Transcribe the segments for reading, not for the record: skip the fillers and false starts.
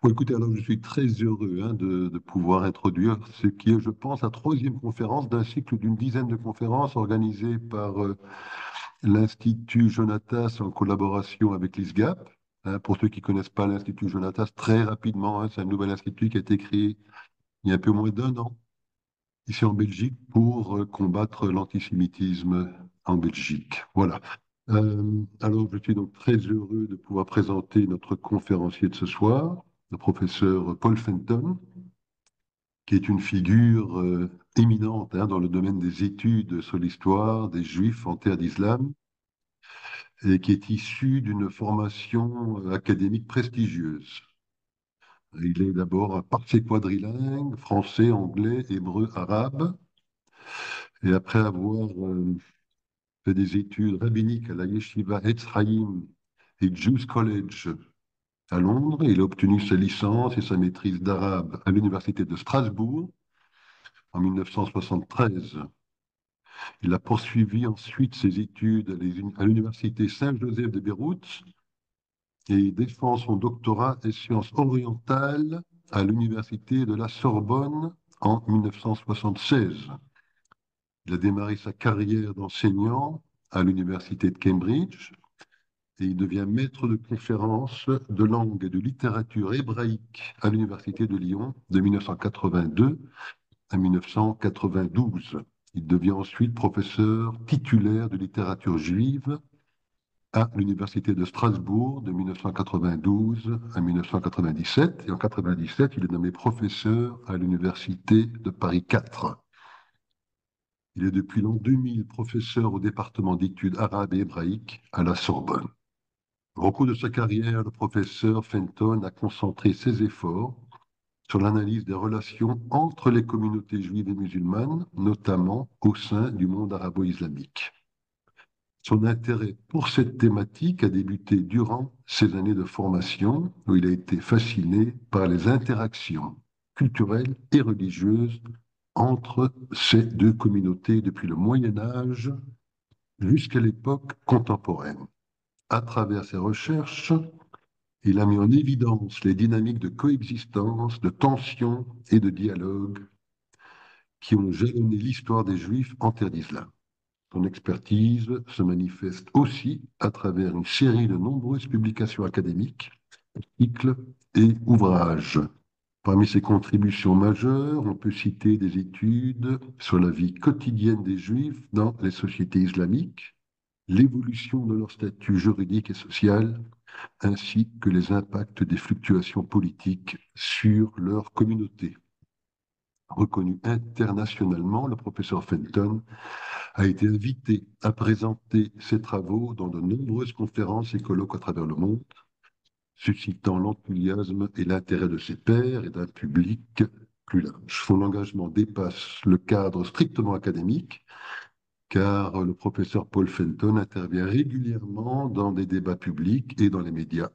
Bon, écoutez, alors je suis très heureux de pouvoir introduire ce qui est, je pense, la troisième conférence d'un cycle d'une dizaine de conférences organisées par l'Institut Jonatas en collaboration avec l'ISGAP. Pour ceux qui ne connaissent pas l'Institut Jonatas, très rapidement, c'est un nouvel institut qui a été créé il y a un peu moins d'un an, ici en Belgique, pour combattre l'antisémitisme en Belgique. Voilà. Alors, je suis donc très heureux de pouvoir présenter notre conférencier de ce soir, le professeur Paul Fenton, qui est une figure éminente dans le domaine des études sur l'histoire des Juifs en terre d'islam et qui est issu d'une formation académique prestigieuse. Il est d'abord un parfait quadrilingue, français, anglais, hébreu, arabe, et après avoir fait des études rabbiniques à la Yeshiva Etz Chaim et Jews College à Londres, il a obtenu sa licence et sa maîtrise d'arabe à l'université de Strasbourg en 1973. Il a poursuivi ensuite ses études à l'université Saint-Joseph de Beyrouth et il défend son doctorat en sciences orientales à l'université de la Sorbonne en 1976. Il a démarré sa carrière d'enseignant à l'université de Cambridge et il devient maître de conférences de langue et de littérature hébraïque à l'université de Lyon de 1982 à 1992. Il devient ensuite professeur titulaire de littérature juive à l'université de Strasbourg de 1992 à 1997. Et en 1997, il est nommé professeur à l'université de Paris 4. Il est depuis l'an 2000 professeur au département d'études arabes et hébraïques à la Sorbonne. Au cours de sa carrière, le professeur Fenton a concentré ses efforts sur l'analyse des relations entre les communautés juives et musulmanes, notamment au sein du monde arabo-islamique. Son intérêt pour cette thématique a débuté durant ses années de formation, où il a été fasciné par les interactions culturelles et religieuses entre ces deux communautés depuis le Moyen Âge jusqu'à l'époque contemporaine. À travers ses recherches, il a mis en évidence les dynamiques de coexistence, de tension et de dialogue qui ont jalonné l'histoire des Juifs en terre d'islam. Son expertise se manifeste aussi à travers une série de nombreuses publications académiques, articles et ouvrages. Parmi ses contributions majeures, on peut citer des études sur la vie quotidienne des Juifs dans les sociétés islamiques, l'évolution de leur statut juridique et social, ainsi que les impacts des fluctuations politiques sur leur communauté. Reconnu internationalement, le professeur Fenton a été invité à présenter ses travaux dans de nombreuses conférences et colloques à travers le monde, suscitant l'enthousiasme et l'intérêt de ses pairs et d'un public plus large. Son engagement dépasse le cadre strictement académique, car le professeur Paul Fenton intervient régulièrement dans des débats publics et dans les médias,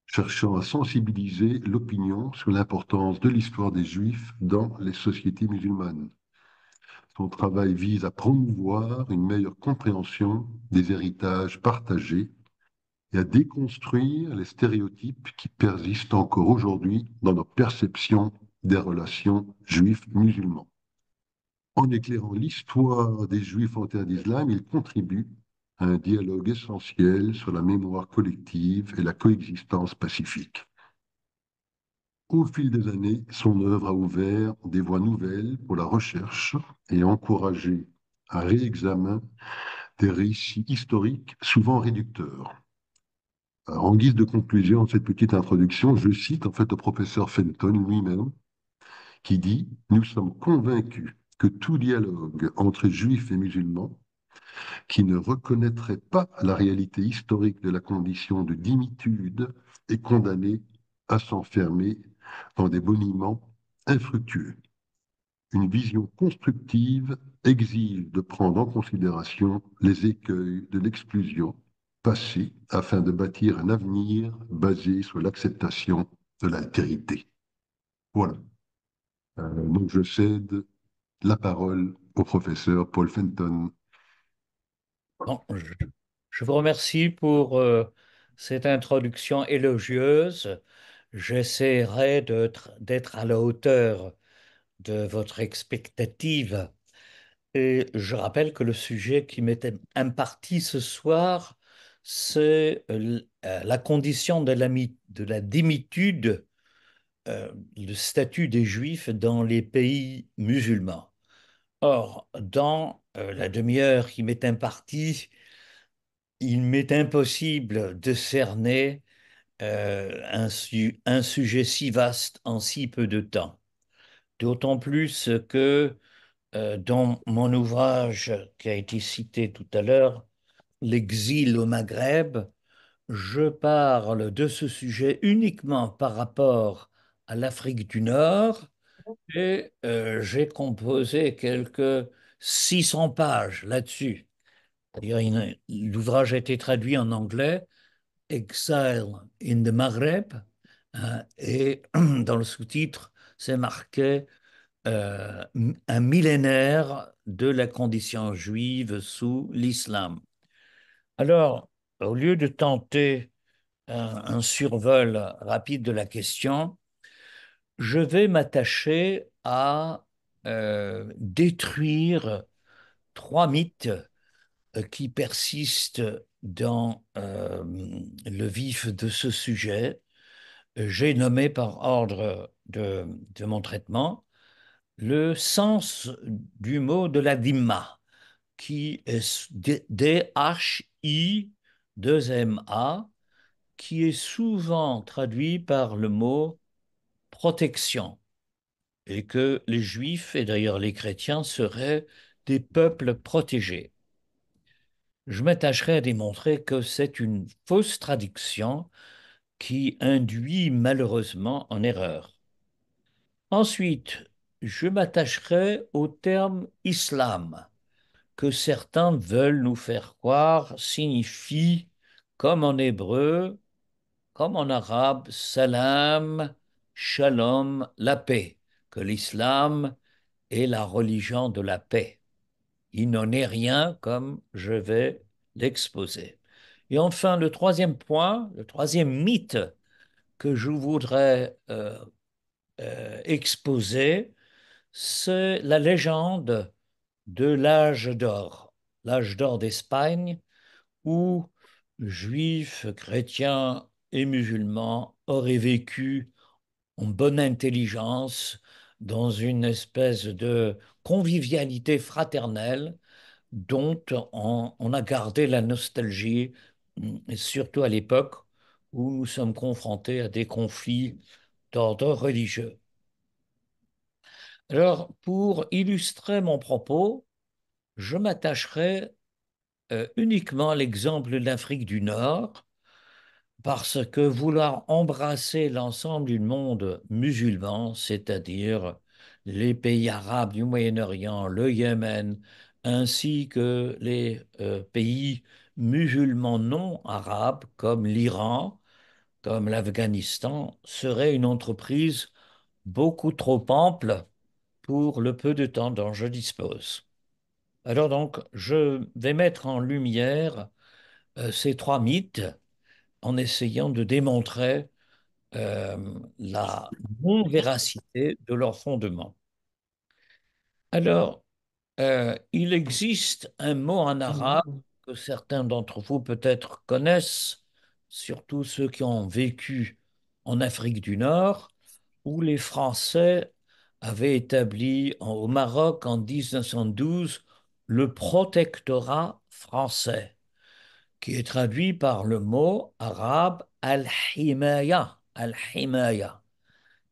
cherchant à sensibiliser l'opinion sur l'importance de l'histoire des Juifs dans les sociétés musulmanes. Son travail vise à promouvoir une meilleure compréhension des héritages partagés et à déconstruire les stéréotypes qui persistent encore aujourd'hui dans nos perceptions des relations juifs-musulmans. En éclairant l'histoire des Juifs en terre d'islam, il contribue à un dialogue essentiel sur la mémoire collective et la coexistence pacifique. Au fil des années, son œuvre a ouvert des voies nouvelles pour la recherche et a encouragé un réexamen des récits historiques souvent réducteurs. Alors, en guise de conclusion de cette petite introduction, je cite en fait le professeur Fenton lui-même qui dit: «Nous sommes convaincus que tout dialogue entre juifs et musulmans qui ne reconnaîtrait pas la réalité historique de la condition de dimitude est condamné à s'enfermer dans des boniments infructueux. Une vision constructive exige de prendre en considération les écueils de l'exclusion passée afin de bâtir un avenir basé sur l'acceptation de l'altérité.» Voilà. Donc je cède la parole au professeur Paul Fenton. Bon, je vous remercie pour cette introduction élogieuse. J'essaierai d'être à la hauteur de votre expectative. Et je rappelle que le sujet qui m'était imparti ce soir, c'est la condition de la démitude, le statut des Juifs dans les pays musulmans. Or, dans la demi-heure qui m'est impartie, il m'est impossible de cerner un sujet si vaste en si peu de temps. D'autant plus que dans mon ouvrage qui a été cité tout à l'heure, L'exil au Maghreb, je parle de ce sujet uniquement par rapport à l'Afrique du Nord et j'ai composé quelques 600 pages là-dessus. D'ailleurs, l'ouvrage a été traduit en anglais, Exile in the Maghreb, hein, et dans le sous-titre, c'est marqué euh, un millénaire de la condition juive sous l'islam. Alors, au lieu de tenter un survol rapide de la question, je vais m'attacher à détruire trois mythes qui persistent dans le vif de ce sujet. J'ai nommé par ordre de mon traitement le sens du mot de la dhimma, qui est D-H-I-2-M-A, qui est souvent traduit par le mot protection, et que les Juifs, et d'ailleurs les chrétiens, seraient des peuples protégés. Je m'attacherai à démontrer que c'est une fausse traduction qui induit malheureusement en erreur. Ensuite, je m'attacherai au terme islam, que certains veulent nous faire croire signifie, comme en hébreu, comme en arabe, salam, shalom, la paix, que l'islam est la religion de la paix. Il n'en est rien comme je vais l'exposer. Et enfin, le troisième point, le troisième mythe que je voudrais exposer, c'est la légende de l'âge d'or d'Espagne, où juifs, chrétiens et musulmans auraient vécu en bonne intelligence dans une espèce de convivialité fraternelle dont on a gardé la nostalgie, et surtout à l'époque où nous sommes confrontés à des conflits d'ordre religieux. Alors, pour illustrer mon propos, je m'attacherai uniquement à l'exemple de l'Afrique du Nord, parce que vouloir embrasser l'ensemble du monde musulman, c'est-à-dire les pays arabes du Moyen-Orient, le Yémen, ainsi que les pays musulmans non arabes comme l'Iran, comme l'Afghanistan, serait une entreprise beaucoup trop ample pour le peu de temps dont je dispose. Alors donc, je vais mettre en lumière ces trois mythes en essayant de démontrer la non-véracité de leur fondement. Alors, il existe un mot en arabe que certains d'entre vous peut-être connaissent, surtout ceux qui ont vécu en Afrique du Nord, où les Français avaient établi au Maroc en 1912 le protectorat français, qui est traduit par le mot arabe al-himaya, al-himaya,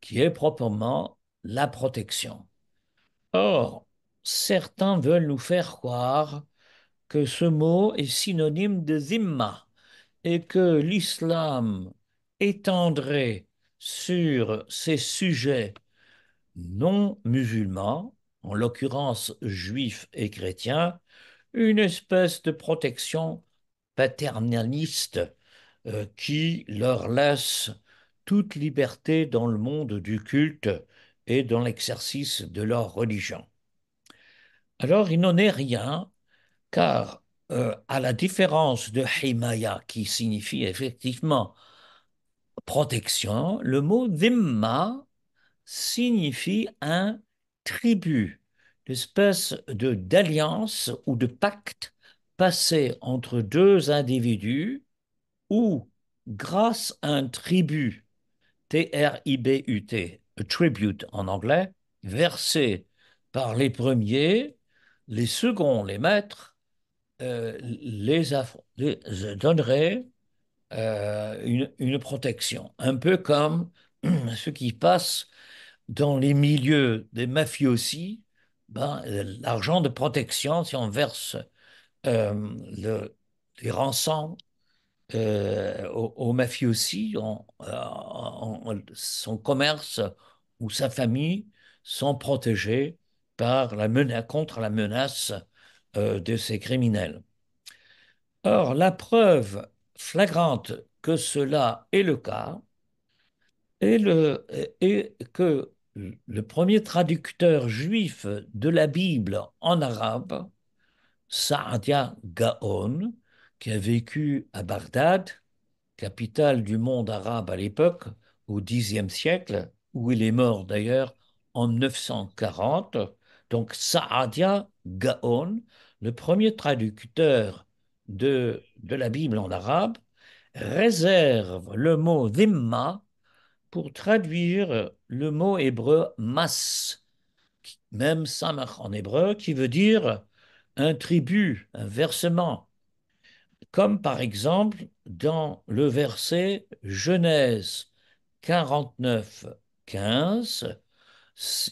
qui est proprement la protection. Or, certains veulent nous faire croire que ce mot est synonyme de zimma et que l'islam étendrait sur ces sujets non musulmans, en l'occurrence juifs et chrétiens, une espèce de protection paternaliste qui leur laisse toute liberté dans le monde du culte et dans l'exercice de leur religion. Alors, il n'en est rien, car à la différence de Himaya, qui signifie effectivement protection, le mot dhimma signifie un tribut, une espèce de d'alliance ou de pacte passé entre deux individus ou grâce à un tribut, T-R-I-B-U-T, a tribute en anglais, versé par les premiers, les seconds, les maîtres, les donneraient une protection, un peu comme ce qui passe dans les milieux des mafiosi, ben, l'argent de protection, si on verse les rançons aux mafiosi, son commerce ou sa famille sont protégés par la menace, contre la menace de ces criminels. Or, la preuve flagrante que cela est le cas est que le premier traducteur juif de la Bible en arabe, Saadia Gaon, qui a vécu à Bagdad, capitale du monde arabe à l'époque, au Xe siècle, où il est mort d'ailleurs en 940. Donc Saadia Gaon, le premier traducteur de la Bible en arabe, réserve le mot dhimma pour traduire le mot hébreu mas, même samach en hébreu, qui veut dire un tribut, un versement, comme par exemple dans le verset Genèse 49, 15.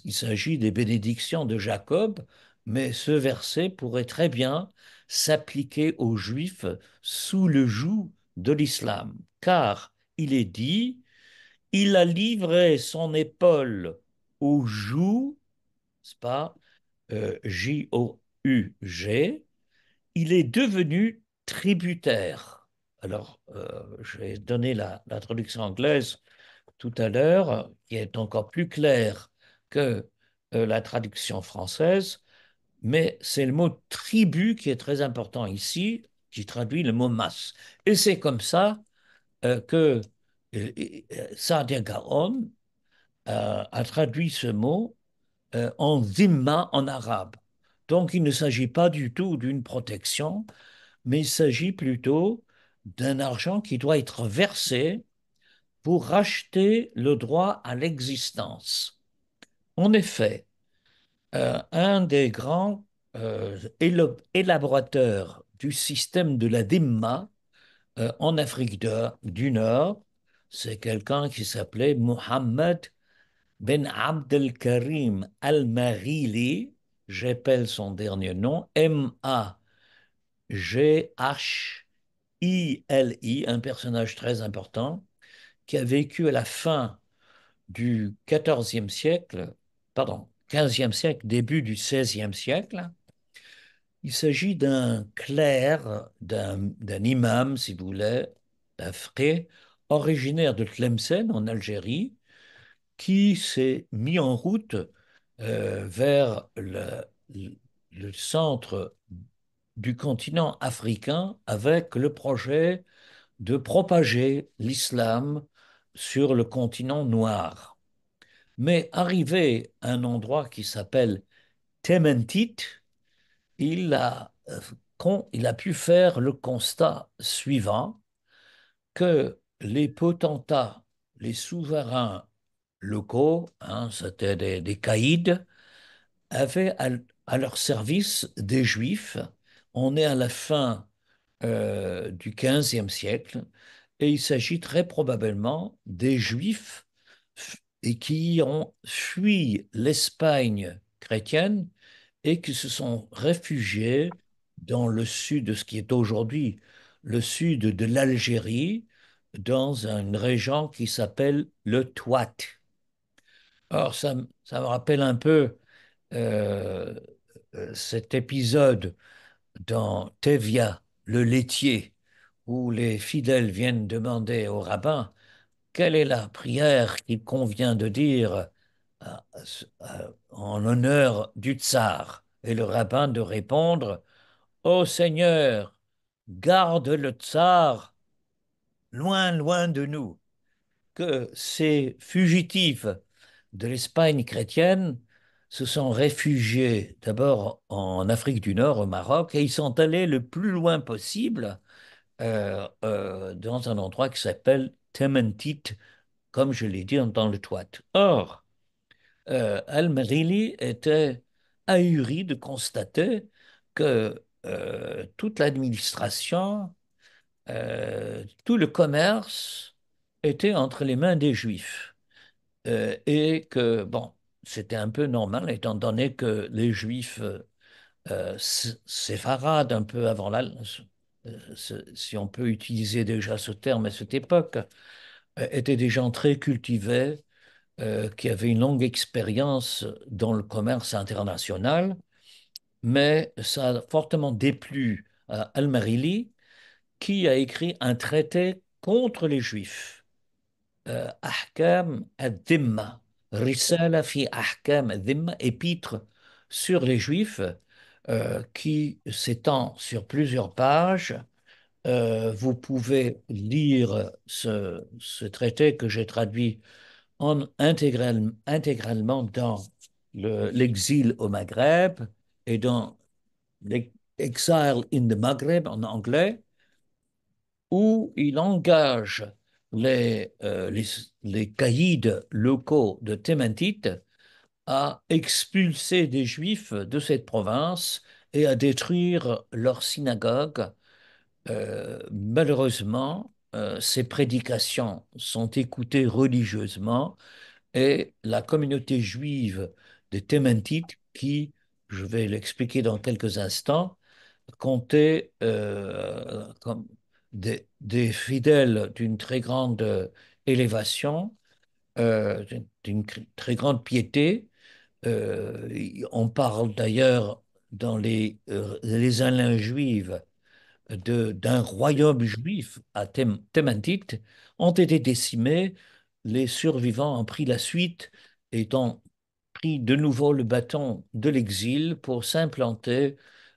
Il s'agit des bénédictions de Jacob, mais ce verset pourrait très bien s'appliquer aux Juifs sous le joug de l'islam, car il est dit, il a livré son épaule au joug, c'est pas J-O-U-G, il est devenu tributaire. Alors, je vais donner la traduction anglaise tout à l'heure, qui est encore plus claire que la traduction française, mais c'est le mot tribu qui est très important ici, qui traduit le mot masse. Et c'est comme ça que Saadia Gaon a traduit ce mot en zimma en arabe. Donc il ne s'agit pas du tout d'une protection, mais il s'agit plutôt d'un argent qui doit être versé pour racheter le droit à l'existence. En effet, un des grands élaborateurs du système de la dhimma en Afrique du Nord, c'est quelqu'un qui s'appelait Mohammed Ben Abdelkarim Al-Maghili, j'appelle son dernier nom, Maghili, un personnage très important, qui a vécu à la fin du XIVe siècle, pardon, XVe siècle, début du XVIe siècle. Il s'agit d'un clerc, d'un imam, si vous voulez, d'un frère, originaire de Tlemcen, en Algérie, qui s'est mis en route vers le centre du continent africain avec le projet de propager l'islam sur le continent noir. Mais arrivé à un endroit qui s'appelle Tementit, il a pu faire le constat suivant, que les potentats, les souverains locaux, hein, c'était des caïds, avaient à leur service des juifs. On est à la fin du XVe siècle et il s'agit très probablement des juifs et qui ont fui l'Espagne chrétienne et qui se sont réfugiés dans le sud de ce qui est aujourd'hui le sud de l'Algérie, dans une région qui s'appelle le Touat. Or, ça me rappelle un peu euh, cet épisode dans Tevia, le laitier, où les fidèles viennent demander au rabbin quelle est la prière qu'il convient de dire en l'honneur du tsar. Et le rabbin de répondre, ô Seigneur, garde le tsar loin, loin de nous. que ces fugitifs de l'Espagne chrétienne se sont réfugiés d'abord en Afrique du Nord, au Maroc, et ils sont allés le plus loin possible dans un endroit qui s'appelle Tementit, comme je l'ai dit dans le Touat. Or, Al-Merili était ahuri de constater que toute l'administration, tout le commerce était entre les mains des Juifs. Et que, bon, c'était un peu normal, étant donné que les Juifs séfarades, un peu avant si on peut utiliser déjà ce terme à cette époque, étaient des gens très cultivés, qui avaient une longue expérience dans le commerce international, mais ça a fortement déplu à Al-Marili, qui a écrit un traité contre les Juifs. Ahkam ad-Dhimma, Risala fi Ahkam ad-Dhimma, épître sur les Juifs, qui s'étend sur plusieurs pages. Vous pouvez lire ce traité que j'ai traduit intégralement dans l'exil au Maghreb et dans l'Exile in the Maghreb en anglais, où il engage les caïds locaux de Thémentite à expulser des Juifs de cette province et à détruire leur synagogue. Malheureusement, ces prédications sont écoutées religieusement et la communauté juive de Thémentite, qui, je vais l'expliquer dans quelques instants, comptait comme des fidèles d'une très grande élévation, d'une très grande piété. On parle d'ailleurs dans les annales juives d'un royaume juif à Thémentite ont été décimés. Les survivants ont pris la suite et ont pris de nouveau le bâton de l'exil pour s'implanter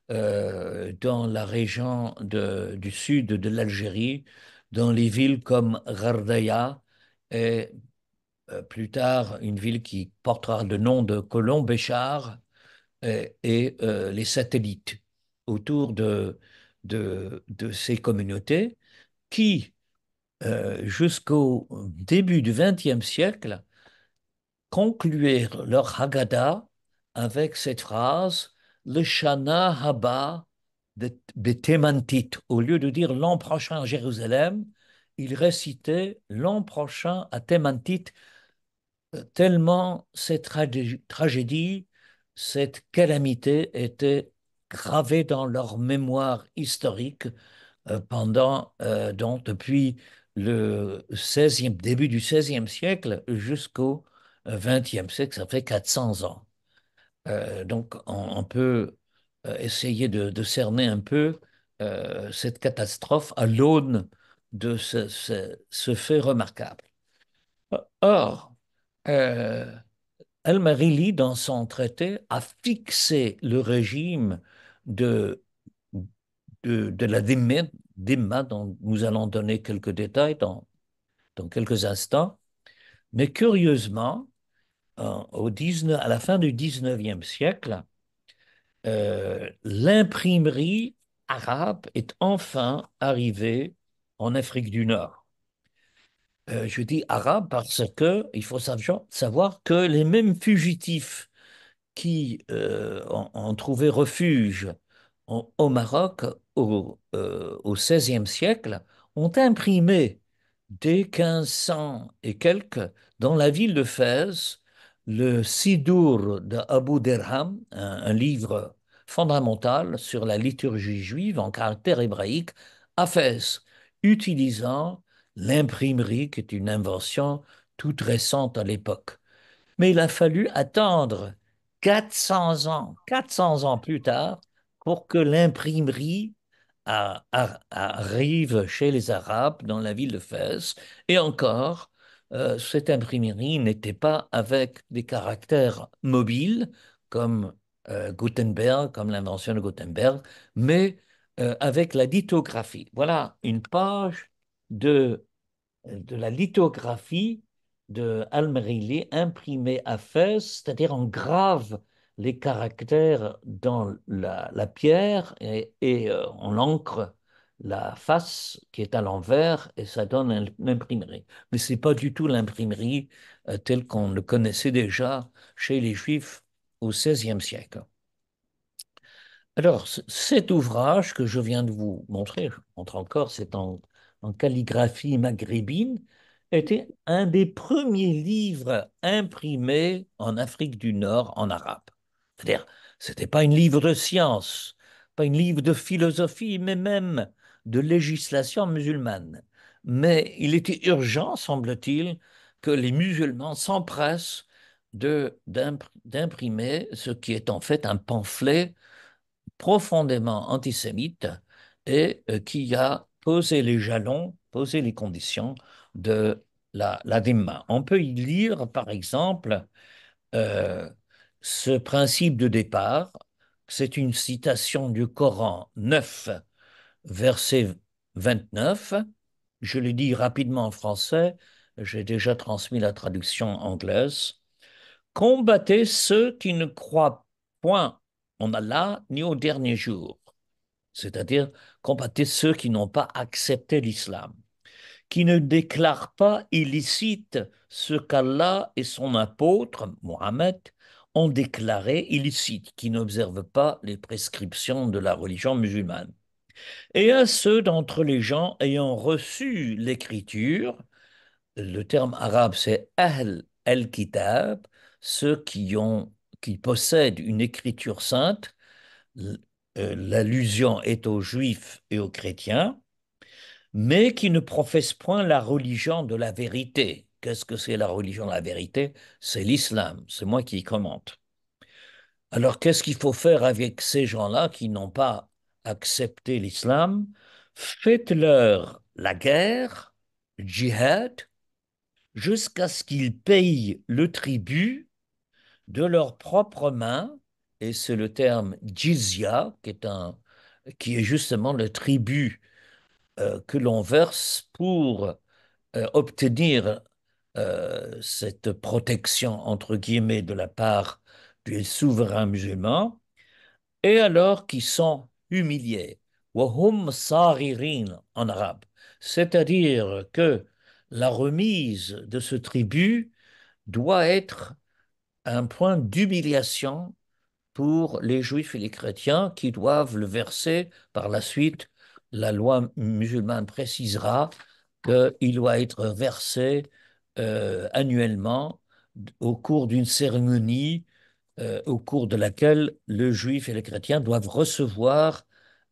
dans la région du sud de l'Algérie, dans les villes comme Ghardaïa et plus tard une ville qui portera le nom de Colomb-Béchar et les satellites autour de ces communautés qui, jusqu'au début du XXe siècle, concluèrent leur Haggadah avec cette phrase Le Shana Haba Betemantit. Au lieu de dire l'an prochain à Jérusalem, ils récitaient l'an prochain à Temantit, tellement cette tragédie, cette calamité était gravée dans leur mémoire historique donc depuis le 16e, début du XVIe siècle jusqu'au XXe siècle, ça fait 400 ans. Donc on peut essayer de cerner un peu cette catastrophe à l'aune de ce fait remarquable. Or, euh, Al-Marili, dans son traité, a fixé le régime de, de la dhimma, dont nous allons donner quelques détails dans quelques instants. Mais curieusement, à la fin du 19e siècle, l'imprimerie arabe est enfin arrivée en Afrique du Nord. Je dis arabe parce que il faut savoir que les mêmes fugitifs qui ont trouvé refuge au Maroc au XVIe siècle ont imprimé dès 1500 et quelques dans la ville de Fès le Sidour d'Abu Derham, un livre fondamental sur la liturgie juive en caractère hébraïque à Fès, utilisant l'imprimerie qui est une invention toute récente à l'époque. Mais il a fallu attendre 400 ans plus tard, pour que l'imprimerie arrive chez les Arabes dans la ville de Fès. Et encore, cette imprimerie n'était pas avec des caractères mobiles comme Gutenberg, comme l'invention de Gutenberg, mais avec la lithographie. Voilà une page de de la lithographie de Al-Merili imprimée à Fès, c'est-à-dire on grave les caractères dans la pierre et on encre la face qui est à l'envers et ça donne l'imprimerie. Mais ce n'est pas du tout l'imprimerie telle qu'on le connaissait déjà chez les Juifs au XVIe siècle. Alors, cet ouvrage que je viens de vous montrer, je vous montre encore, c'est en calligraphie maghrébine, était un des premiers livres imprimés en Afrique du Nord en arabe. C'est-à-dire, ce n'était pas un livre de science, pas un livre de philosophie, mais même de législation musulmane. Mais il était urgent, semble-t-il, que les musulmans s'empressent d'imprimer ce qui est en fait un pamphlet profondément antisémite et qui a posé les jalons, posé les conditions de la Dhimma. On peut y lire, par exemple, euh, ce principe de départ. C'est une citation du Coran 9, verset 29. Je le dis rapidement en français, j'ai déjà transmis la traduction anglaise. Combattez ceux qui ne croient point en Allah ni au dernier jour, c'est-à-dire combattez ceux qui n'ont pas accepté l'islam, qui ne déclarent pas illicite ce qu'Allah et son apôtre, Mohammed, ont déclaré illicite, qui n'observent pas les prescriptions de la religion musulmane. Et à ceux d'entre les gens ayant reçu l'écriture, le terme arabe c'est Ahl el-Kitab, ceux qui possèdent une écriture sainte, l'allusion est aux juifs et aux chrétiens, mais qui ne professent point la religion de la vérité. Qu'est-ce que c'est la religion de la vérité? C'est l'islam, c'est moi qui y commente. Alors qu'est-ce qu'il faut faire avec ces gens-là qui n'ont pas accepté l'islam? Faites-leur la guerre, djihad, jusqu'à ce qu'ils payent le tribut de leurs propres mains, et c'est le terme jizya, qui est justement le tribut que l'on verse pour obtenir cette protection, entre guillemets, de la part du souverain musulman, et alors qu'ils sont humiliés. Wahum saririn en arabe. C'est-à-dire que la remise de ce tribut doit être un point d'humiliation pour les juifs et les chrétiens qui doivent le verser par la suite. La loi musulmane précisera qu'il doit être versé annuellement au cours d'une cérémonie au cours de laquelle le juif et le chrétien doivent recevoir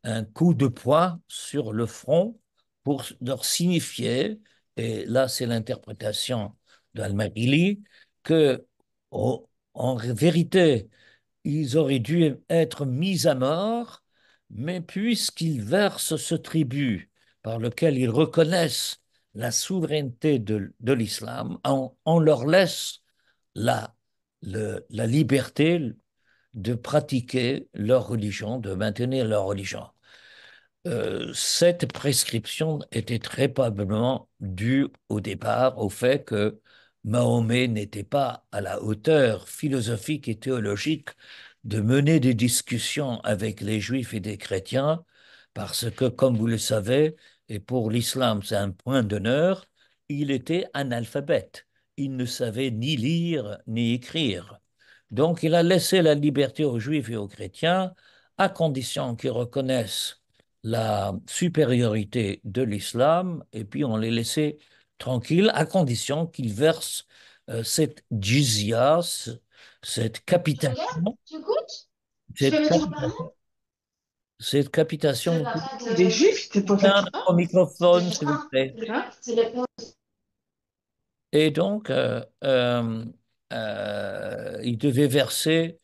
un coup de poing sur le front pour leur signifier, et là c'est l'interprétation d'Al-Maghili, que en vérité, ils auraient dû être mis à mort, mais puisqu'ils versent ce tribut par lequel ils reconnaissent la souveraineté de l'islam, on leur laisse la, la liberté de pratiquer leur religion, de maintenir leur religion. Cette prescription était très probablement due au départ au fait que Mahomet n'était pas à la hauteur philosophique et théologique de mener des discussions avec les juifs et des chrétiens, parce que, comme vous le savez, et pour l'islam c'est un point d'honneur, il était analphabète. Il ne savait ni lire ni écrire. Donc il a laissé la liberté aux juifs et aux chrétiens à condition qu'ils reconnaissent la supériorité de l'islam et puis on les laissait tranquilles à condition qu'ils versent cette jizya, cette Tu regardes? capitation, Tu goûtes? Je cette vais mettre capitation, cette capitation. des juifs, c'est pas fait. Au microphone, s'il vous Hein? plaît. C'est les Et donc, il devait verser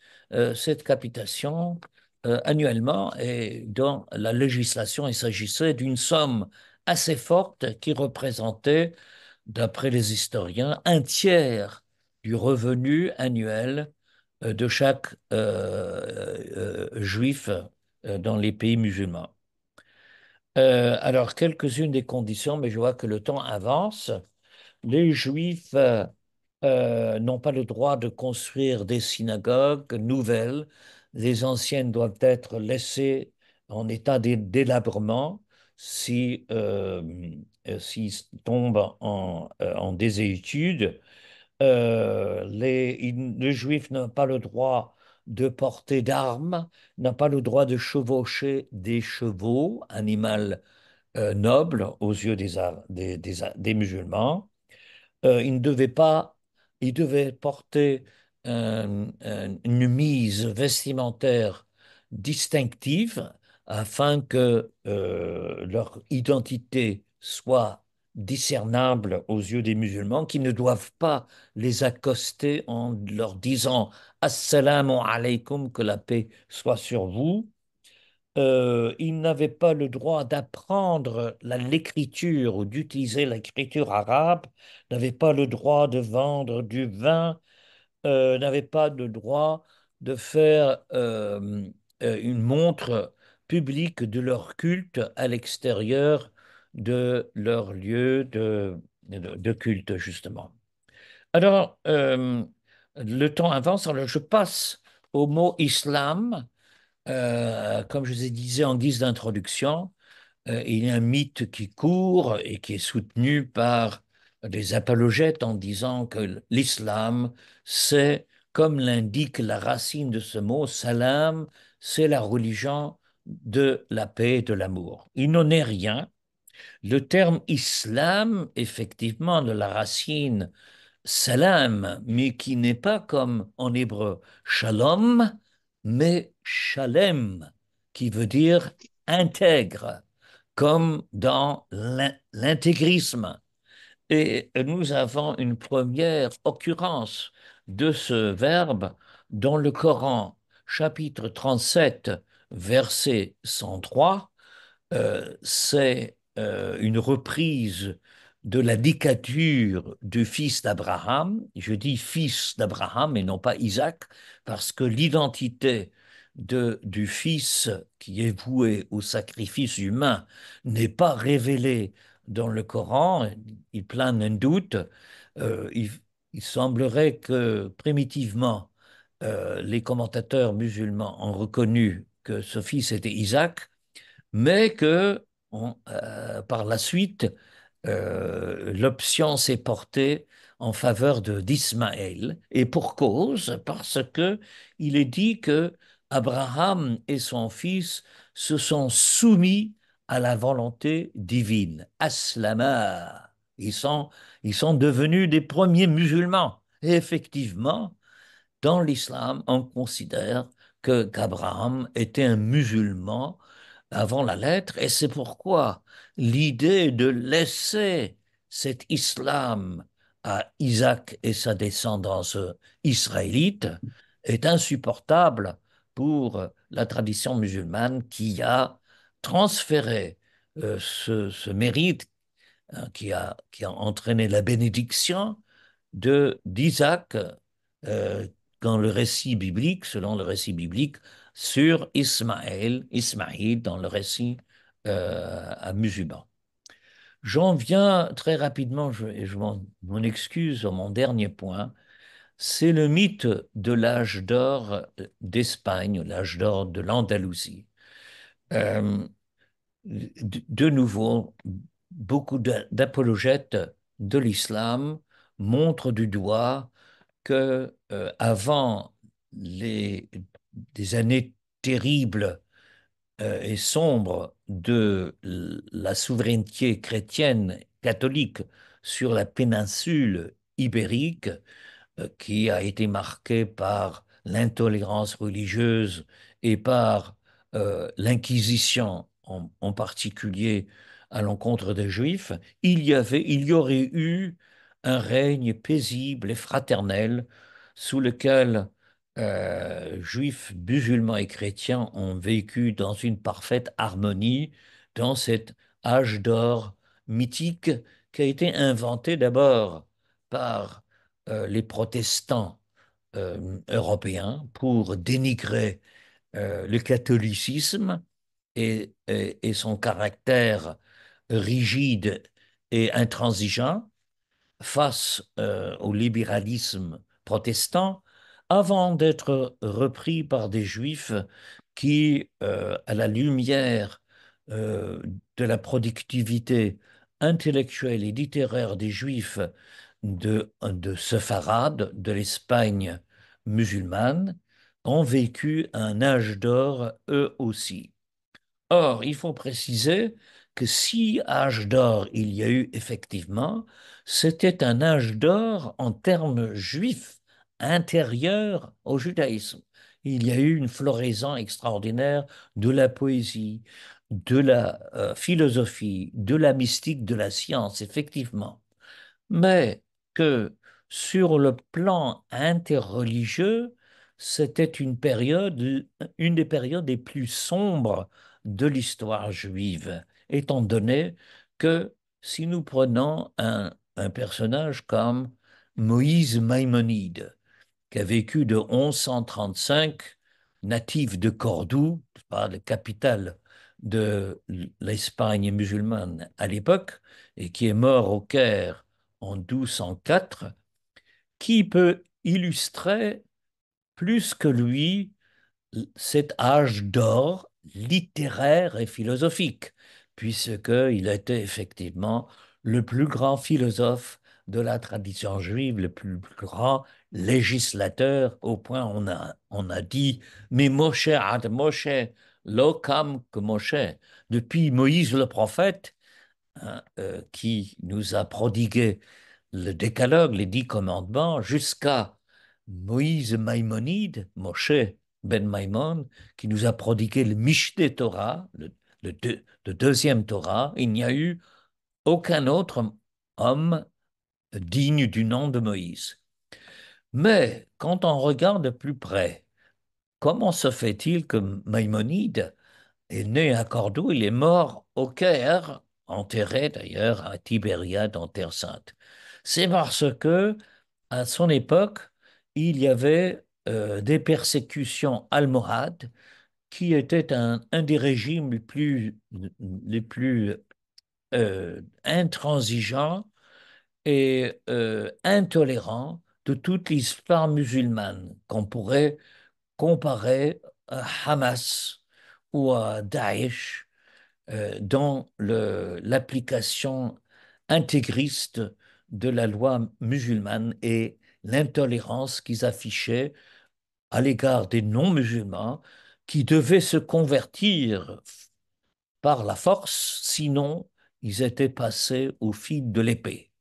cette capitation annuellement et dans la législation, il s'agissait d'une somme assez forte qui représentait, d'après les historiens, un tiers du revenu annuel de chaque juif dans les pays musulmans. Alors, quelques-unes des conditions, mais je vois que le temps avance. Les Juifs n'ont pas le droit de construire des synagogues nouvelles. Les anciennes doivent être laissées en état délabrement si, s'ils tombent en désuétude. Le juif n'a pas le droit de porter d'armes, n'a pas le droit de chevaucher des chevaux, animal noble aux yeux des musulmans. Il ne devait pas, il devait porter une mise vestimentaire distinctive afin que leur identité soit discernable aux yeux des musulmans qui ne doivent pas les accoster en leur disant Assalamu alaikum, que la paix soit sur vous. Ils n'avaient pas le droit d'apprendre l'écriture ou d'utiliser l'écriture arabe, n'avaient pas le droit de vendre du vin, n'avaient pas le droit de faire une montre publique de leur culte à l'extérieur de leur lieu de culte, justement. Alors, le temps avance, alors je passe au mot islam. Comme je vous ai dit en guise d'introduction, il y a un mythe qui court et qui est soutenu par des apologètes en disant que l'islam, c'est, comme l'indique la racine de ce mot, salam, c'est la religion de la paix et de l'amour. Il n'en est rien. Le terme islam, effectivement, de la racine salam, mais qui n'est pas comme en hébreu shalom, mais shalem, qui veut dire intègre, comme dans l'intégrisme. Et nous avons une première occurrence de ce verbe dans le Coran, chapitre 37, verset 103. C'est une reprise de la dictature du fils d'Abraham. Je dis fils d'Abraham et non pas Isaac, parce que l'identité du fils qui est voué au sacrifice humain n'est pas révélée dans le Coran. Il plane un doute. Euh, il, il semblerait que primitivement, les commentateurs musulmans ont reconnu que ce fils était Isaac, mais que par la suite, l'option s'est portée en faveur d'Ismaël, et pour cause, parce que il est dit que Abraham et son fils se sont soumis à la volonté divine. Aslama. Ils sont devenus des premiers musulmans. Et effectivement, dans l'islam, on considère que qu'Abraham était un musulman avant la lettre, et c'est pourquoi l'idée de laisser cet islam à Isaac et sa descendance israélite est insupportable pour la tradition musulmane qui a transféré ce mérite, hein, qui a entraîné la bénédiction d'Isaac euh, dans le récit biblique, selon le récit biblique, sur Ismaïl dans le récit musulman. J'en viens très rapidement, et je m'en excuse, à mon dernier point, c'est le mythe de l'âge d'or d'Espagne, l'âge d'or de l'Andalousie. Euh, de nouveau, beaucoup d'apologètes de l'islam montrent du doigt que avant des années terribles et sombres de la souveraineté chrétienne catholique sur la péninsule ibérique, qui a été marquée par l'intolérance religieuse et par l'Inquisition, en particulier à l'encontre des Juifs, il y aurait eu un règne paisible et fraternel sous lequel Juifs, musulmans et chrétiens ont vécu dans une parfaite harmonie dans cet âge d'or mythique qui a été inventé d'abord par les protestants européens pour dénigrer le catholicisme et son caractère rigide et intransigeant face au libéralisme protestant avant d'être repris par des juifs qui, à la lumière euh, de la productivité intellectuelle et littéraire des juifs de Sepharad, de l'Espagne musulmane, ont vécu un âge d'or eux aussi. Or, il faut préciser que si âge d'or il y a eu effectivement, c'était un âge d'or en termes juifs intérieurs au judaïsme. Il y a eu une floraison extraordinaire de la poésie, de la philosophie, de la mystique, de la science, effectivement, mais que sur le plan interreligieux, c'était une des périodes les plus sombres de l'histoire juive, étant donné que si nous prenons un personnage comme Moïse Maïmonide, qui a vécu de 1135, natif de Cordoue, pas la capitale de l'Espagne musulmane à l'époque, et qui est mort au Caire en 1204, qui peut illustrer plus que lui cet âge d'or littéraire et philosophique, puisqu'il était effectivement le plus grand philosophe de la tradition juive, le plus grand législateur, au point on a dit, mais Moshe ad Moshe, l'okam que Moshe, depuis Moïse le prophète, hein, qui nous a prodigué le décalogue, les 10 commandements, jusqu'à Moïse Maïmonide, Moshe ben Maïmon, qui nous a prodigué le Mishneh Torah, le deuxième Torah. Il n'y a eu aucun autre homme digne du nom de Moïse. Mais quand on regarde de plus près, comment se fait-il que Maïmonide est né à Cordoue, il est mort au Caire, enterré d'ailleurs à Tibériade en Terre Sainte? C'est parce que à son époque, il y avait des persécutions almohades qui étaient un des régimes les plus intransigeants et intolérants de toute l'histoire musulmane, qu'on pourrait comparer à Hamas ou à Daesh dans l'application intégriste de la loi musulmane et l'intolérance qu'ils affichaient à l'égard des non-musulmans qui devaient se convertir par la force, sinon ils étaient passés au fil de l'épée.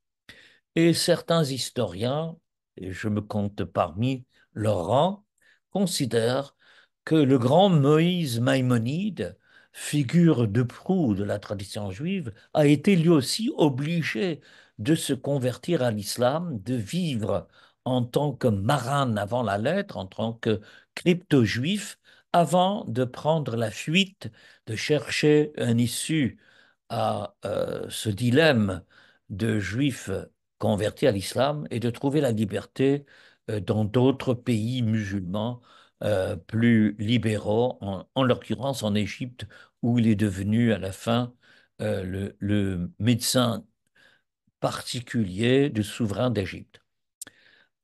Et certains historiens, et je me compte parmi leurs rangs, considèrent que le grand Moïse Maïmonide, figure de proue de la tradition juive, a été lui aussi obligé de se convertir à l'islam, de vivre en tant que maran avant la lettre, en tant que crypto-juif, avant de prendre la fuite, de chercher un issue à ce dilemme de juifs convertis à l'islam et de trouver la liberté dans d'autres pays musulmans plus libéraux, en l'occurrence en Égypte, où il est devenu à la fin le médecin particulier du souverain d'Égypte.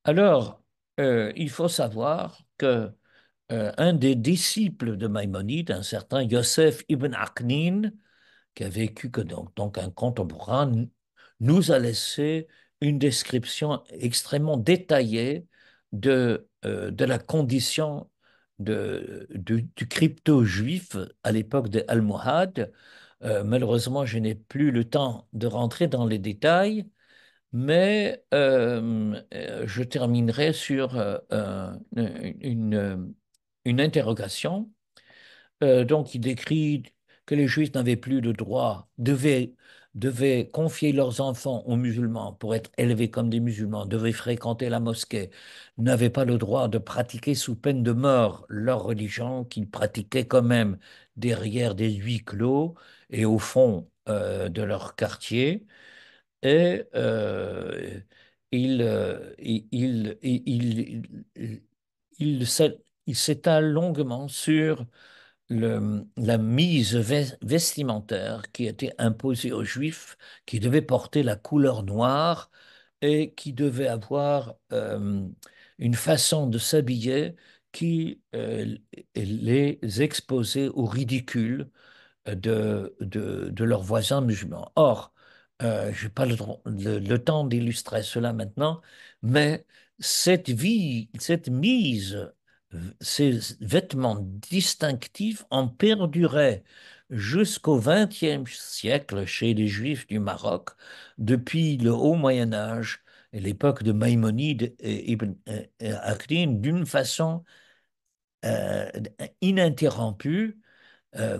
Alors, il faut savoir que un des disciples de Maïmonide, un certain Yosef ibn Aqnin, qui a vécu que donc un contemporain, nous a laissé une description extrêmement détaillée de la condition du crypto-juif à l'époque des Almohades. Malheureusement, je n'ai plus le temps de rentrer dans les détails, mais je terminerai sur une interrogation. Donc, il décrit que les Juifs n'avaient plus de droit, devaient confier leurs enfants aux musulmans pour être élevés comme des musulmans, devaient fréquenter la mosquée, n'avaient pas le droit de pratiquer sous peine de mort leur religion qu'ils pratiquaient quand même derrière des huis clos et au fond de leur quartier. Et il s'étale longuement sur la mise vestimentaire qui était imposée aux Juifs, qui devait porter la couleur noire et qui devait avoir une façon de s'habiller qui les exposait au ridicule de leurs voisins musulmans. Or, je n'ai pas le temps d'illustrer cela maintenant, mais cette mise, ces vêtements distinctifs ont perduré jusqu'au XXe siècle chez les Juifs du Maroc, depuis le Haut Moyen Âge et l'époque de Maïmonide et Ibn Akhdin, d'une façon euh, ininterrompue.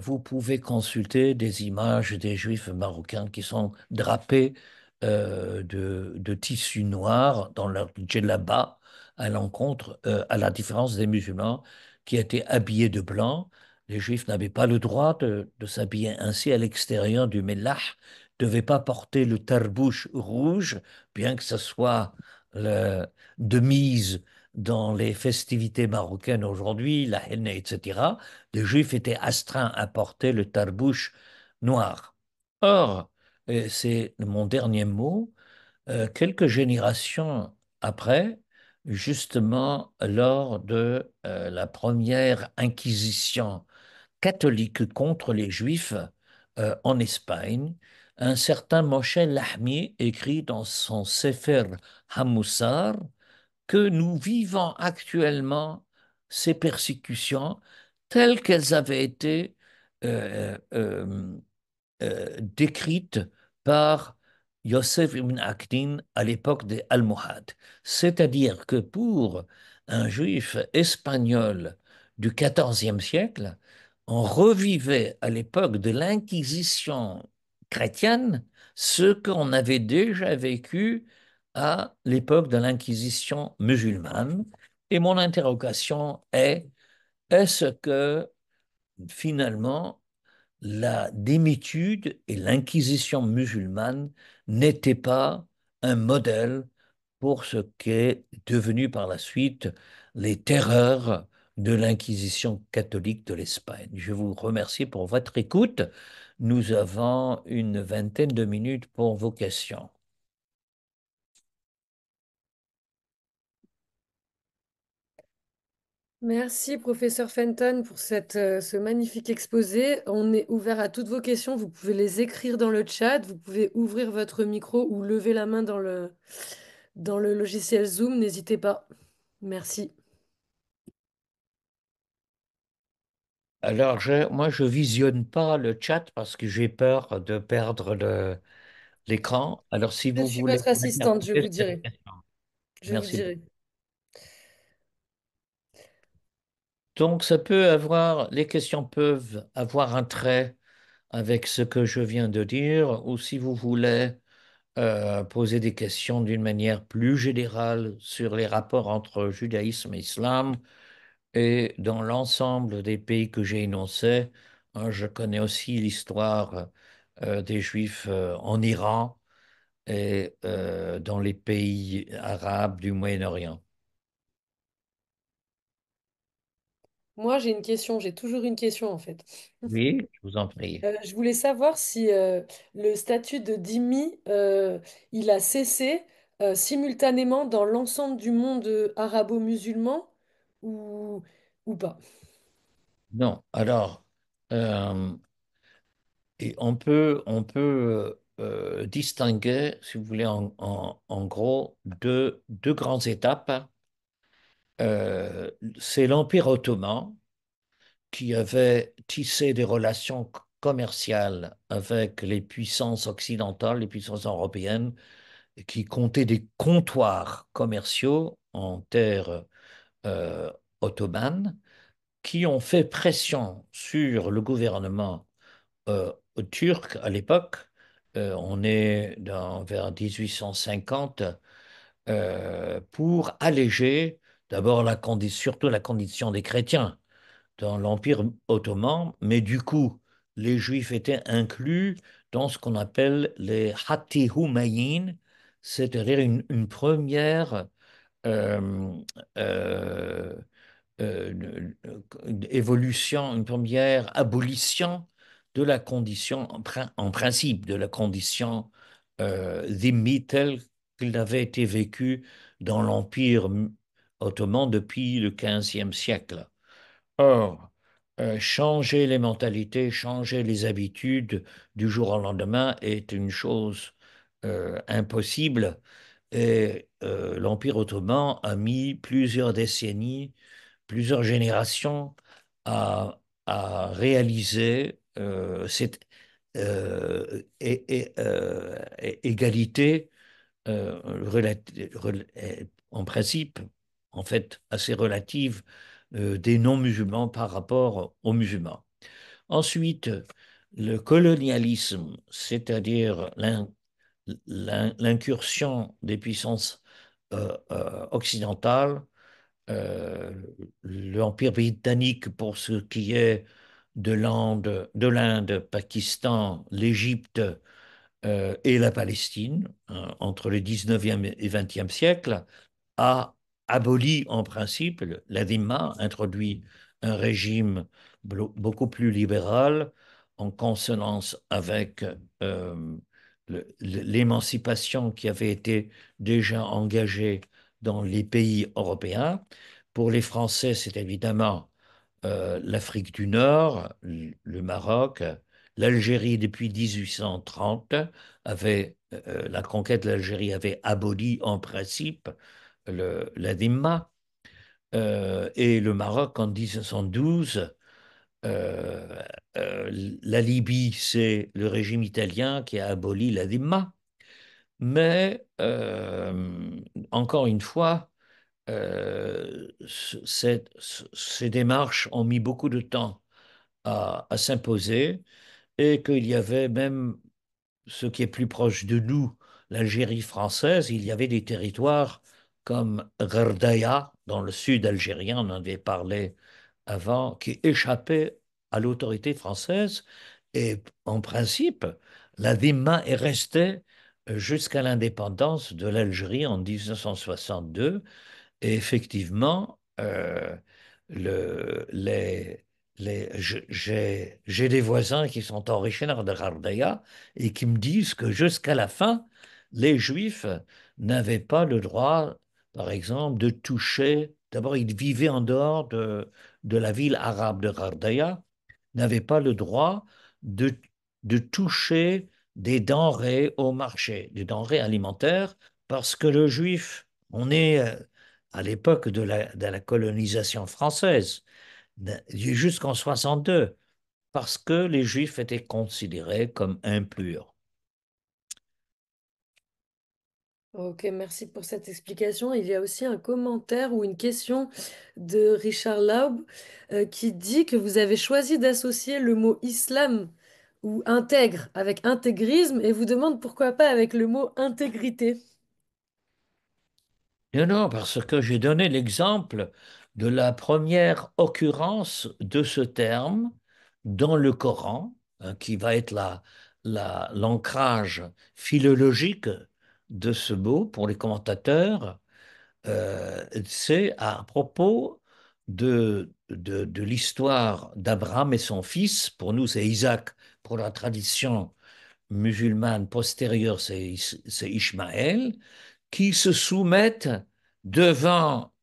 Vous pouvez consulter des images des Juifs marocains qui sont drapés de tissu noir dans leur djellaba à la différence des musulmans qui étaient habillés de blanc. Les Juifs n'avaient pas le droit de s'habiller ainsi à l'extérieur du Mellah, ne devaient pas porter le tarbouche rouge, bien que ce soit le, de mise dans les festivités marocaines aujourd'hui, la henna, etc. Les Juifs étaient astreints à porter le tarbouche noir. Or, et c'est mon dernier mot, quelques générations après, justement lors de la première inquisition catholique contre les Juifs en Espagne, un certain Moshe Lahmi écrit dans son Sefer Hamoussar que nous vivons actuellement ces persécutions telles qu'elles avaient été euh, euh, décrites par Yosef ibn Akhdin à l'époque des Almohades. C'est-à-dire que pour un juif espagnol du XIVe siècle, on revivait à l'époque de l'Inquisition chrétienne ce qu'on avait déjà vécu à l'époque de l'Inquisition musulmane. Et mon interrogation est-ce que finalement la démitude et l'inquisition musulmane n'étaient pas un modèle pour ce qu'est devenu par la suite les terreurs de l'inquisition catholique de l'Espagne. Je vous remercie pour votre écoute. Nous avons une vingtaine de minutes pour vos questions. Merci, professeur Fenton, pour ce magnifique exposé. On est ouvert à toutes vos questions. Vous pouvez les écrire dans le chat. Vous pouvez ouvrir votre micro ou lever la main dans le logiciel Zoom. N'hésitez pas. Merci. Alors, moi, je visionne pas le chat parce que j'ai peur de perdre l'écran. Alors, si Je vous suis voulez votre assistante, je vous récapituler cette dirai. question. Je vous Merci beaucoup. dirai. Donc, les questions peuvent avoir un trait avec ce que je viens de dire, ou si vous voulez poser des questions d'une manière plus générale sur les rapports entre judaïsme et islam, et dans l'ensemble des pays que j'ai énoncés, hein, je connais aussi l'histoire des Juifs en Iran et dans les pays arabes du Moyen-Orient. Moi, j'ai une question. J'ai toujours une question, en fait. Oui, je vous en prie. Je voulais savoir si le statut de dhimmi, il a cessé simultanément dans l'ensemble du monde arabo-musulman ou, ou pas. Non, alors, euh, et on peut distinguer, si vous voulez, en gros, deux grandes étapes. C'est l'Empire ottoman qui avait tissé des relations commerciales avec les puissances occidentales, les puissances européennes, et qui comptaient des comptoirs commerciaux en terre euh, ottomane, qui ont fait pression sur le gouvernement euh, turc à l'époque. On est vers 1850 pour alléger d'abord surtout la condition des chrétiens dans l'Empire ottoman, mais du coup, les Juifs étaient inclus dans ce qu'on appelle les Hatti Humayyin, c'est-à-dire une première euh, euh, évolution, une première abolition de la condition, en principe, de la condition dhimmi telle qu'il avait été vécu dans l'Empire ottoman depuis le XVe siècle. Or, changer les mentalités, changer les habitudes du jour au lendemain est une chose impossible. Et l'Empire ottoman a mis plusieurs décennies, plusieurs générations à réaliser cette égalité en principe, en fait, assez relative des non-musulmans par rapport aux musulmans. Ensuite, le colonialisme, c'est-à-dire l'incursion des puissances occidentales, euh, l'Empire britannique pour ce qui est de l'Inde, Pakistan, l'Égypte et la Palestine, hein, entre le 19e et 20e siècle, a aboli en principe la dhimma, introduit un régime beaucoup plus libéral en consonance avec l'émancipation qui avait été déjà engagée dans les pays européens. Pour les Français, c'est évidemment l'Afrique du Nord, le Maroc, l'Algérie depuis 1830 la conquête de l'Algérie avait aboli en principe la dhimma, et le Maroc en 1912. euh, la Libye, c'est le régime italien qui a aboli la dhimma. Mais encore une fois, ces démarches ont mis beaucoup de temps à s'imposer, et qu'il y avait même ce qui est plus proche de nous, l'Algérie française, il y avait des territoires comme Ghardaïa, dans le sud algérien, on en avait parlé avant, qui échappaient à l'autorité française. Et en principe, la Dhimma est restée jusqu'à l'indépendance de l'Algérie en 1962. Et effectivement, le, j'ai des voisins qui sont originaires de Ghardaïa et qui me disent que jusqu'à la fin, les Juifs n'avaient pas le droit, par exemple, de toucher. D'abord, ils vivaient en dehors de la ville arabe de Ghardaïa, n'avaient pas le droit de, de toucher des denrées au marché, des denrées alimentaires, parce que le Juif, on est à l'époque de la colonisation française, jusqu'en 62, parce que les Juifs étaient considérés comme impurs. Ok, merci pour cette explication. Il y a aussi un commentaire ou une question de Richard Laub qui dit que vous avez choisi d'associer le mot islam ou intègre avec intégrisme et vous demande pourquoi pas avec le mot intégrité. Non, non, parce que j'ai donné l'exemple de la première occurrence de ce terme dans le Coran, hein, qui va être l'ancrage philologique de ce mot pour les commentateurs. C'est à propos de l'histoire d'Abraham et son fils. Pour nous, c'est Isaac. Pour la tradition musulmane postérieure, c'est Ishmaël, qui se soumettent devant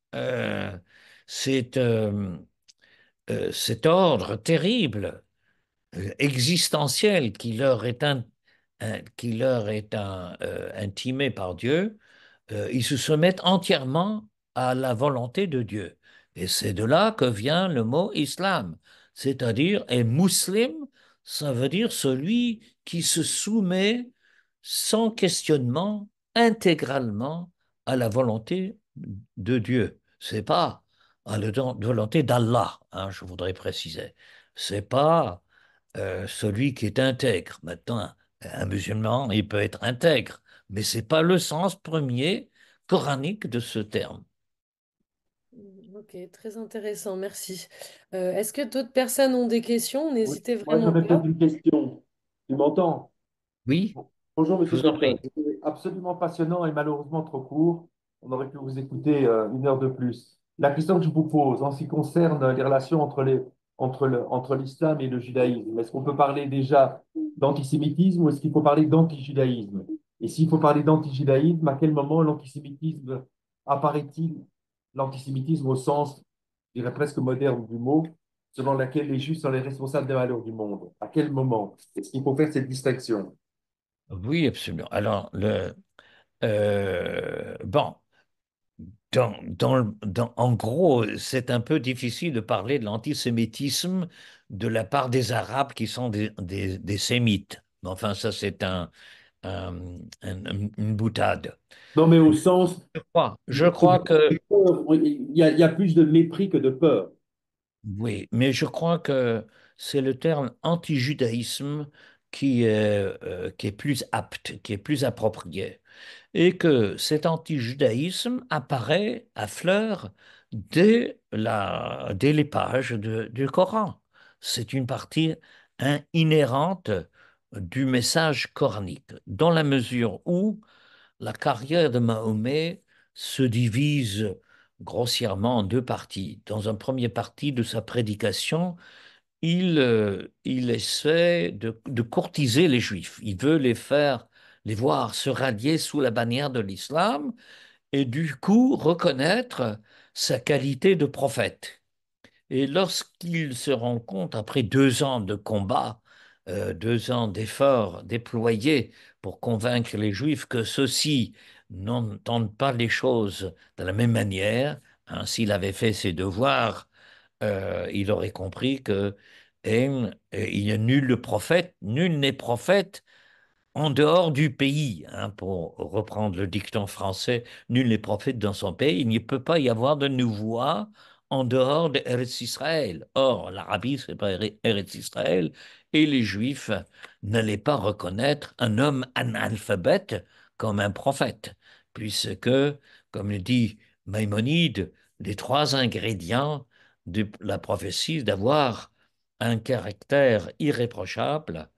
cet, euh, cet ordre terrible, existentiel qui leur est intimé par Dieu. Ils se soumettent entièrement à la volonté de Dieu. Et c'est de là que vient le mot islam, c'est-à-dire, et muslim, ça veut dire celui qui se soumet sans questionnement, intégralement à la volonté de Dieu. C'est pas à la volonté d'Allah, hein, je voudrais préciser. C'est pas celui qui est intègre. Maintenant, un musulman, il peut être intègre, mais c'est pas le sens premier coranique de ce terme. Ok, très intéressant, merci. Est-ce que d'autres personnes ont des questions? Oui, N'hésitez moi, vraiment j'aurais peut-être pas. une question. Tu m'entends? Oui, Bonjour, je Monsieur vous en Felton. prie. C'était absolument passionnant et malheureusement trop court. On aurait pu vous écouter une heure de plus. La question que je vous pose en ce qui concerne les relations entre entre l'islam et le judaïsme? Est-ce qu'on peut parler déjà d'antisémitisme ou est-ce qu'il faut parler d'antijudaïsme? Et s'il faut parler d'antijudaïsme, à quel moment l'antisémitisme apparaît-il? L'antisémitisme au sens, je dirais presque moderne du mot, selon laquelle les Juifs sont les responsables des malheurs du monde. À quel moment? Est-ce qu'il faut faire cette distinction? Oui, absolument. Alors, bon, en gros, c'est un peu difficile de parler de l'antisémitisme de la part des Arabes qui sont des Sémites. Enfin, ça, c'est une boutade. Non, mais au sens, Je crois que il y a plus de mépris que de peur. oui, mais je crois que c'est le terme anti-judaïsme qui est plus apte, qui est plus approprié. Et que cet anti-judaïsme apparaît à fleur dès les pages du Coran. C'est une partie inhérente du message coranique, dans la mesure où la carrière de Mahomet se divise grossièrement en deux parties. Dans un premier parti de sa prédication, il essaie de courtiser les Juifs. Il veut les voir se rallier sous la bannière de l'islam et du coup reconnaître sa qualité de prophète. Et lorsqu'il se rend compte, après 2 ans de combat, 2 ans d'efforts déployés pour convaincre les Juifs que ceux-ci n'entendent pas les choses de la même manière, hein, s'il avait fait ses devoirs, il aurait compris que il n'y a nul n'est prophète en dehors du pays, hein, pour reprendre le dicton français, nul n'est prophète dans son pays, il ne peut pas y avoir de nouveau en dehors de Eretz Israël. Or, l'Arabie, c'est pas Eretz Israël, et les Juifs n'allaient pas reconnaître un homme analphabète comme un prophète, puisque, comme le dit Maïmonide, les trois ingrédients de la prophétie, d'avoir un caractère irréprochable,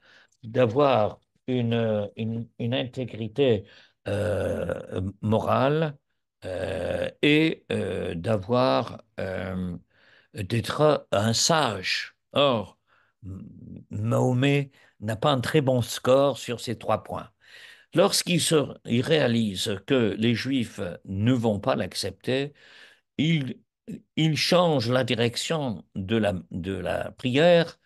d'avoir une intégrité morale et d'être un sage. Or, Mahomet n'a pas un très bon score sur ces 3 points. Il réalise que les Juifs ne vont pas l'accepter, il, il change la direction de la prière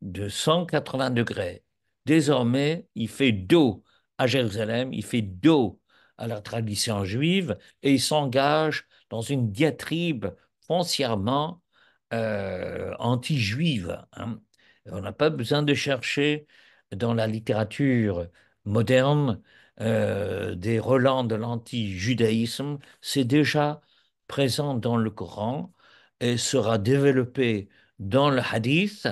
de 180 degrés. Désormais, il fait dos à Jérusalem, il fait dos à la tradition juive et il s'engage dans une diatribe foncièrement anti-juive, hein. On n'a pas besoin de chercher dans la littérature moderne des relents de l'anti-judaïsme, c'est déjà présent dans le Coran et sera développé dans le hadith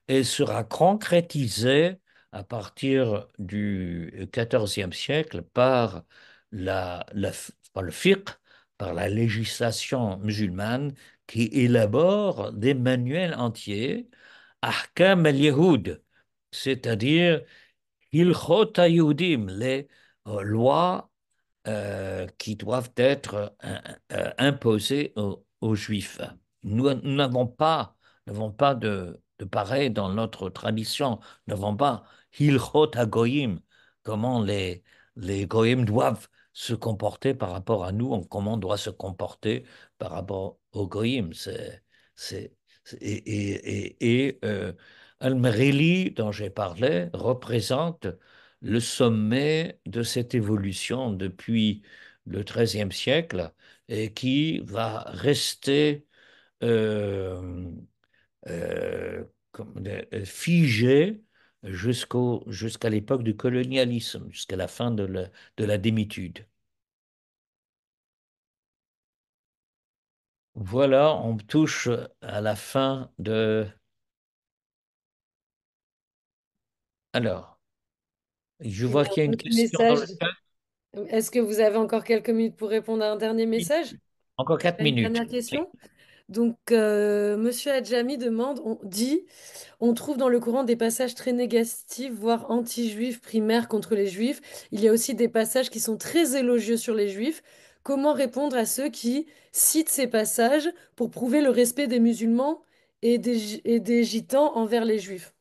et sera concrétisé à partir du XIVe siècle par le fiqh, par la législation musulmane qui élabore des manuels entiers, Ahkam al-Yahoud, c'est-à-dire Hilchot Yehudim, les lois qui doivent être imposées aux Juifs. Nous n'avons pas de pareil dans notre tradition. Nous n'avons pas Hilchot HaGoyim, comment les Goyim doivent se comporter par rapport à nous, comment on doit se comporter par rapport aux Goyim. Al-Merili, dont j'ai parlé, représente le sommet de cette évolution depuis le XIIIe siècle et qui va rester euh, figé jusqu'à l'époque du colonialisme, jusqu'à la fin de la démitude. Voilà, on touche à la fin de... Alors, je Il y vois a qu'il y a un une autre question dans message. le chat. Est-ce que vous avez encore quelques minutes pour répondre à un dernier message? Encore 4 Une minutes. dernière Oui. question? Donc, Monsieur Adjami on trouve dans le Coran des passages très négatifs, voire anti-juifs, primaires contre les juifs. Il y a aussi des passages qui sont très élogieux sur les juifs. Comment répondre à ceux qui citent ces passages pour prouver le respect des musulmans et des gitans envers les juifs.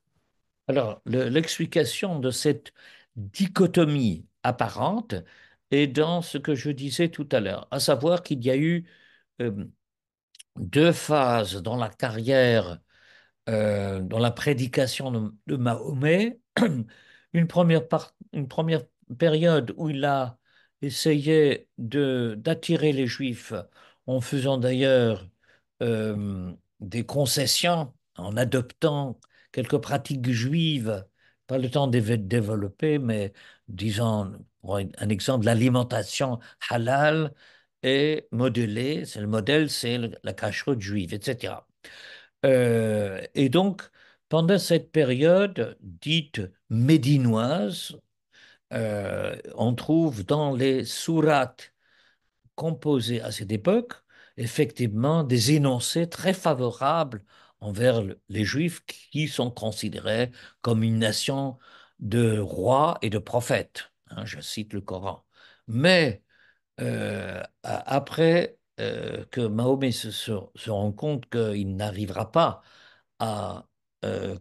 Alors, l'explication de cette dichotomie apparente est dans ce que je disais tout à l'heure, à savoir qu'il y a eu euh, deux phases dans la carrière, dans la prédication de Mahomet. Une première période où il a essayé d'attirer les Juifs en faisant d'ailleurs des concessions, en adoptant quelques pratiques juives, pas le temps de développer, mais disons, pour un exemple, l'alimentation halal est modelée, c'est le modèle, c'est la cacheroute juive, etc. Et donc, pendant cette période dite médinoise, on trouve dans les sourates composées à cette époque, effectivement, des énoncés très favorables envers les Juifs qui sont considérés comme une nation de rois et de prophètes. Hein, je cite le Coran. Mais après que Mahomet se rend compte qu'il n'arrivera pas à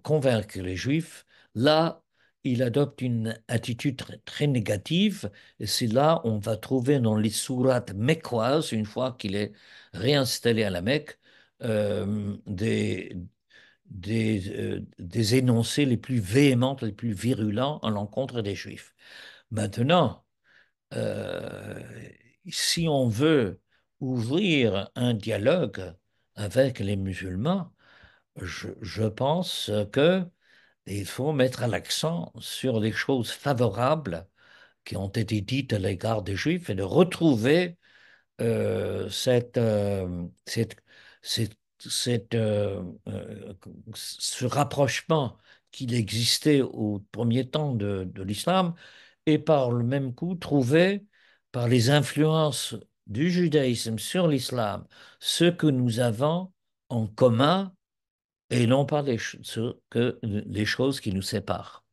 convaincre les Juifs, là, il adopte une attitude très négative. Et c'est là on va trouver dans les sourates mecquoises, une fois qu'il est réinstallé à la Mecque, des énoncés les plus véhéments, les plus virulents à l'encontre des Juifs. Maintenant, euh, si on veut ouvrir un dialogue avec les musulmans, je pense que il faut mettre l'accent sur les choses favorables qui ont été dites à l'égard des Juifs et de retrouver cette, ce rapprochement qu'il existait au premier temps de l'islam et par le même coup trouver par les influences du judaïsme sur l'islam ce que nous avons en commun et non pas les choses qui nous séparent.